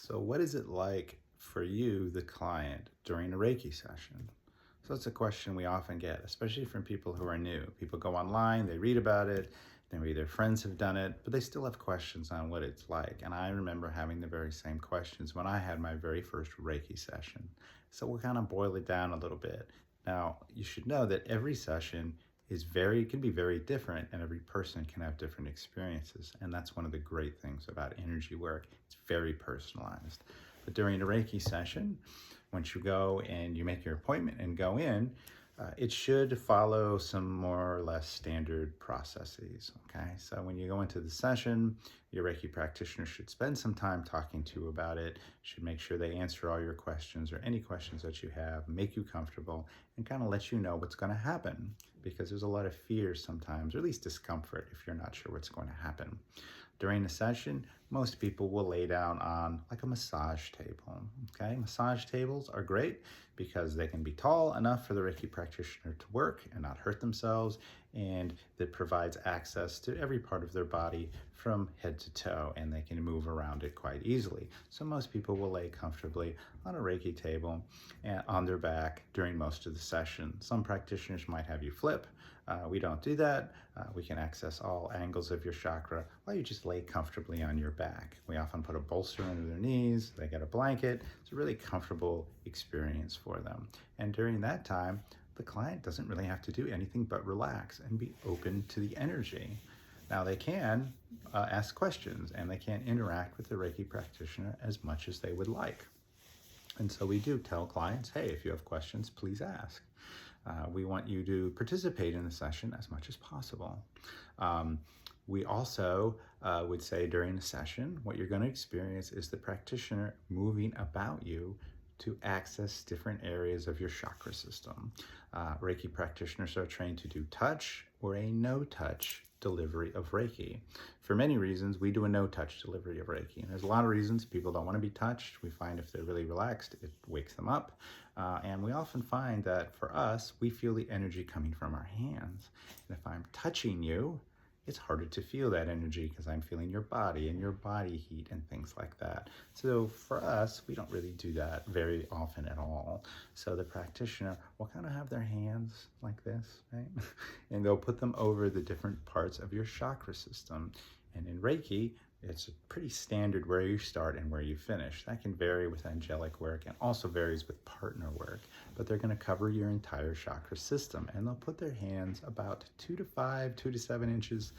So what is it like for you, the client, during a Reiki session? So that's a question we often get, especially from people who are new. People go online, they read about it, maybe their friends have done it, but they still have questions on what it's like. And I remember having the very same questions when I had my very first Reiki session. So we'll kind of boil it down a little bit. Now, you should know that every session can be very different, and every person can have different experiences. And that's one of the great things about energy work. It's very personalized. But during a Reiki session, once you go and you make your appointment and go in, it should follow some more or less standard processes, okay? So when you go into the session, your Reiki practitioner should spend some time talking to you about it, should make sure they answer all your questions or any questions that you have, make you comfortable, and kind of let you know what's going to happen, because there's a lot of fear sometimes, or at least discomfort if you're not sure what's going to happen. During the session, most people will lay down on like a massage table, okay? Massage tables are great because they can be tall enough for the Reiki practitioner to work and not hurt themselves, and that provides access to every part of their body from head to toe, and they can move around it quite easily. So most people will lay comfortably on a Reiki table and on their back during most of the session. Some practitioners might have you flip. We don't do that. We can access all angles of your chakra while you just lay comfortably on your back. We often put a bolster under their knees. They get a blanket. It's a really comfortable experience for them. And during that time, the client doesn't really have to do anything but relax and be open to the energy. Now they can ask questions, and they can interact with the Reiki practitioner as much as they would like. And so we do tell clients, hey, if you have questions, please ask. We want you to participate in the session as much as possible. We also would say during the session, what you're going to experience is the practitioner moving about you to access different areas of your chakra system. Reiki practitioners are trained to do touch or a no-touch delivery of Reiki. For many reasons, we do a no-touch delivery of Reiki. And there's a lot of reasons people don't want to be touched. We find if they're really relaxed, it wakes them up. And we often find that for us, we feel the energy coming from our hands. And if I'm touching you, it's harder to feel that energy because I'm feeling your body and your body heat and things like that. So for us, we don't really do that very often at all. So the practitioner will kind of have their hands like this, right? And they'll put them over the different parts of your chakra system. And in Reiki, it's pretty standard where you start and where you finish. That can vary with angelic work and also varies with partner work, but they're going to cover your entire chakra system, and they'll put their hands about 2 to 7 inches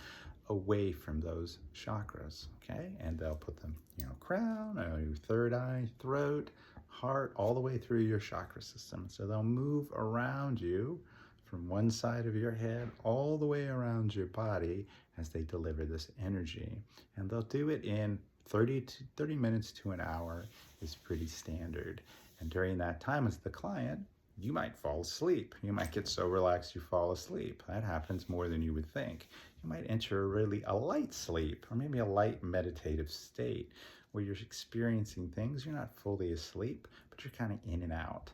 away from those chakras, okay? And they'll put them, crown, your third eye, throat, heart, all the way through your chakra system. So they'll move around you from one side of your head all the way around your body as they deliver this energy. And they'll do it in 30 minutes to an hour is pretty standard. And during that time, as the client, you might fall asleep. You might get so relaxed you fall asleep. That happens more than you would think. You might enter a light sleep, or maybe a light meditative state where you're experiencing things. You're not fully asleep, but you're kind of in and out.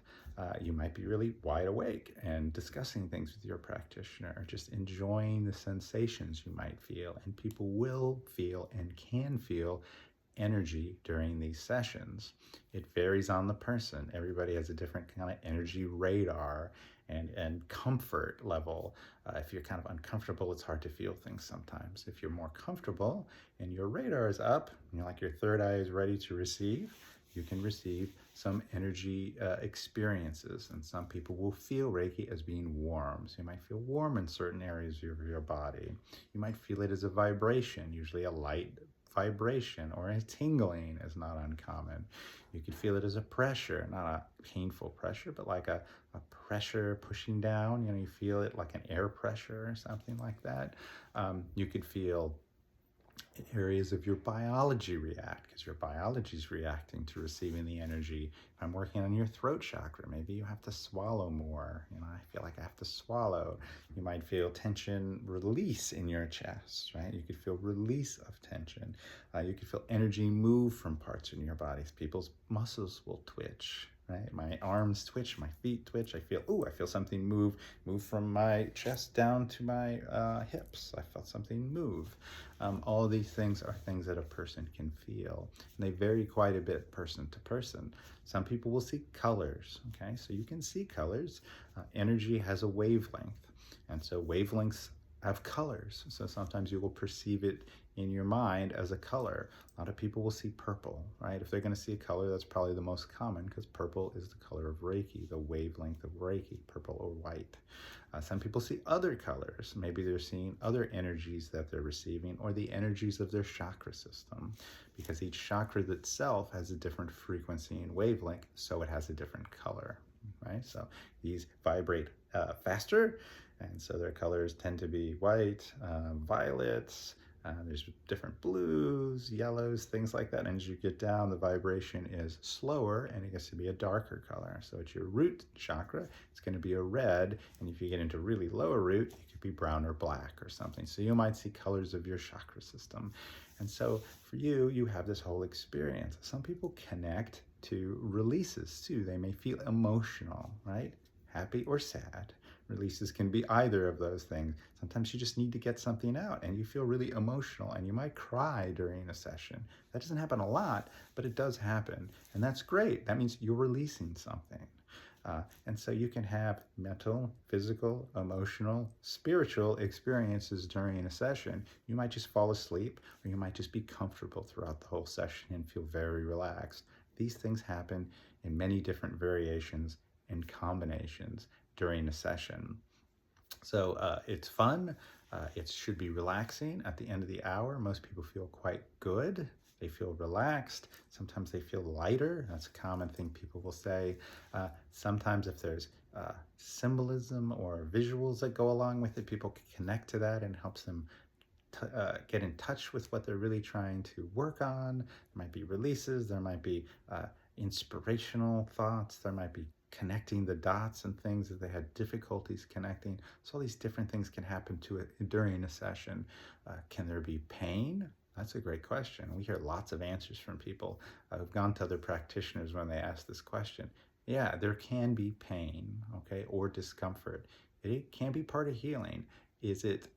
You might be really wide awake and discussing things with your practitioner, or just enjoying the sensations you might feel. And people will feel and can feel energy during these sessions. It varies on the person. Everybody has a different kind of energy radar and comfort level. If you're kind of uncomfortable, it's hard to feel things sometimes. If you're more comfortable and your radar is up, like your third eye is ready to receive, you can receive some energy experiences. And some people will feel Reiki as being warm. So you might feel warm in certain areas of your body. You might feel it as a vibration, usually a light vibration, or a tingling is not uncommon. You could feel it as a pressure, not a painful pressure, but like a pressure pushing down. You feel it like an air pressure or something like that. You could feel areas of your biology react because your biology is reacting to receiving the energy. If I'm working on your throat chakra, maybe you have to swallow more. I feel like I have to swallow. You might feel tension release in your chest, right? You could feel release of tension. You could feel energy move from parts in your body. People's muscles will twitch, right? My arms twitch, my feet twitch. I feel something move from my chest down to my hips. I felt something move. All these things are things that a person can feel, and they vary quite a bit person to person. Some people will see colors, okay? So you can see colors. Energy has a wavelength, and so wavelengths have colors. So sometimes you will perceive it in your mind as a color. A lot of people will see purple, right? If they're going to see a color, that's probably the most common, because purple is the color of Reiki, the wavelength of Reiki, purple or white. Some people see other colors. Maybe they're seeing other energies that they're receiving, or the energies of their chakra system, because each chakra itself has a different frequency and wavelength, so it has a different color, right? So these vibrate faster, and so their colors tend to be white, violets, there's different blues, yellows, things like that. And as you get down, the vibration is slower and it gets to be a darker color. So it's your root chakra, it's going to be a red. And if you get into really lower root, it could be brown or black or something. So you might see colors of your chakra system. And so for you, you have this whole experience. Some people connect to releases too. They may feel emotional, right? Happy or sad. Releases can be either of those things. Sometimes you just need to get something out and you feel really emotional and you might cry during a session. That doesn't happen a lot, but it does happen. And that's great. That means you're releasing something. And so you can have mental, physical, emotional, spiritual experiences during a session. You might just fall asleep, or you might just be comfortable throughout the whole session and feel very relaxed. These things happen in many different variations and combinations during a session. So it's fun. It should be relaxing. At the end of the hour, most people feel quite good. They feel relaxed. Sometimes they feel lighter. That's a common thing people will say. Sometimes if there's symbolism or visuals that go along with it, people can connect to that and helps them get in touch with what they're really trying to work on. There might be releases. There might be inspirational thoughts. There might be connecting the dots and things that they had difficulties connecting. So all these different things can happen to it during a session. Can there be pain? That's a great question. We hear lots of answers from people who've gone to other practitioners when they ask this question. Yeah, there can be pain, okay, or discomfort. It can be part of healing. Is it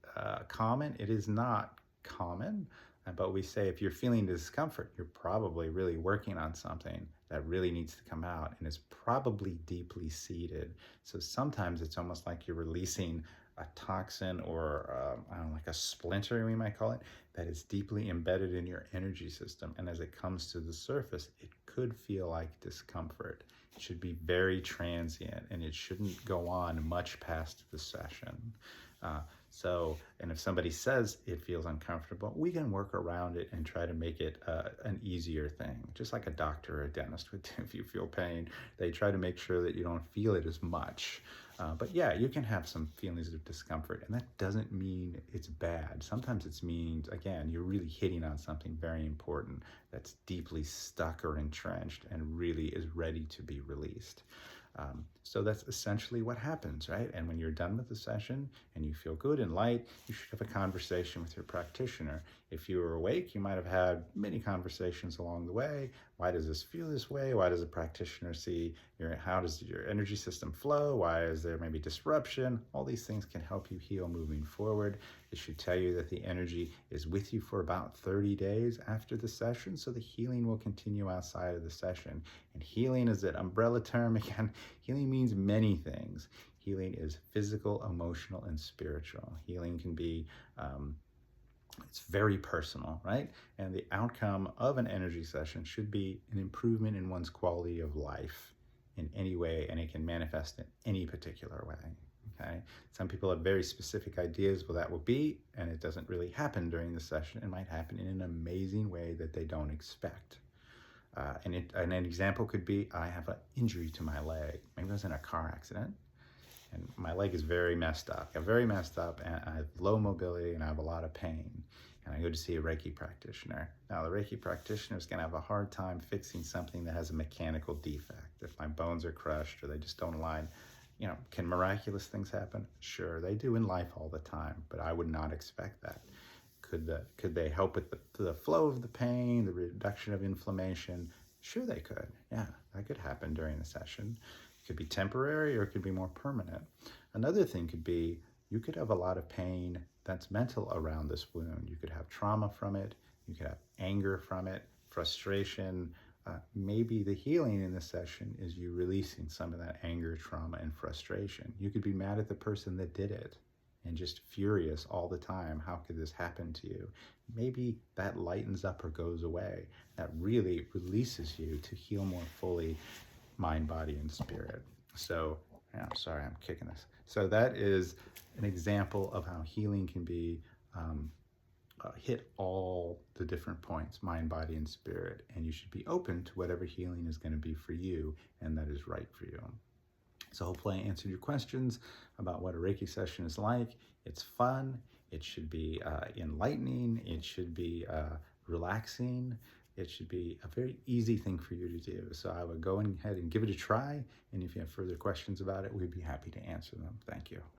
common? It is not common. But we say if you're feeling discomfort, you're probably really working on something that really needs to come out and is probably deeply seated. So sometimes it's almost like you're releasing a toxin or I don't know, like a splinter, we might call it, that is deeply embedded in your energy system. And as it comes to the surface, it could feel like discomfort. It should be very transient and it shouldn't go on much past the session. And if somebody says it feels uncomfortable, we can work around it and try to make it an easier thing, just like a doctor or a dentist would do. If you feel pain, they try to make sure that you don't feel it as much. But yeah, you can have some feelings of discomfort, and that doesn't mean it's bad. Sometimes it means, again, you're really hitting on something very important that's deeply stuck or entrenched and really is ready to be released. So that's essentially what happens, right? And when you're done with the session and you feel good and light, you should have a conversation with your practitioner. If you were awake, you might have had many conversations along the way. Why does this feel this way? Why does the practitioner see how does your energy system flow? Why is there maybe disruption? All these things can help you heal moving forward. It should tell you that the energy is with you for about 30 days after the session, so the healing will continue outside of the session. And healing is an umbrella term. Again, healing means many things. Healing is physical, emotional, and spiritual. Healing can be it's very personal, right? And the outcome of an energy session should be an improvement in one's quality of life in any way, and it can manifest in any particular way, okay? Some people have very specific ideas what that will be, and it doesn't really happen during the session. It might happen in an amazing way that they don't expect. And an example could be, I have an injury to my leg. Maybe I was in a car accident, and my leg is very messed up. I'm very messed up, and I have low mobility, and I have a lot of pain. And I go to see a Reiki practitioner. Now, the Reiki practitioner is going to have a hard time fixing something that has a mechanical defect. If my bones are crushed or they just don't align, can miraculous things happen? Sure, they do in life all the time, but I would not expect that. Could they help with the flow of the pain, the reduction of inflammation? Sure, they could. Yeah, that could happen during the session. It could be temporary or it could be more permanent. Another thing could be you could have a lot of pain that's mental around this wound. You could have trauma from it. You could have anger from it, frustration. Maybe the healing in the session is you releasing some of that anger, trauma, and frustration. You could be mad at the person that did it and just furious all the time. How could this happen to you? Maybe that lightens up or goes away. That really releases you to heal more fully, mind, body, and spirit. So, yeah, I'm sorry, I'm kicking this. So that is an example of how healing can be hit all the different points, mind, body, and spirit. And you should be open to whatever healing is going to be for you and that is right for you. So hopefully I answered your questions about what a Reiki session is like. It's fun. It should be enlightening. It should be relaxing. It should be a very easy thing for you to do. So I would go ahead and give it a try. And if you have further questions about it, we'd be happy to answer them. Thank you.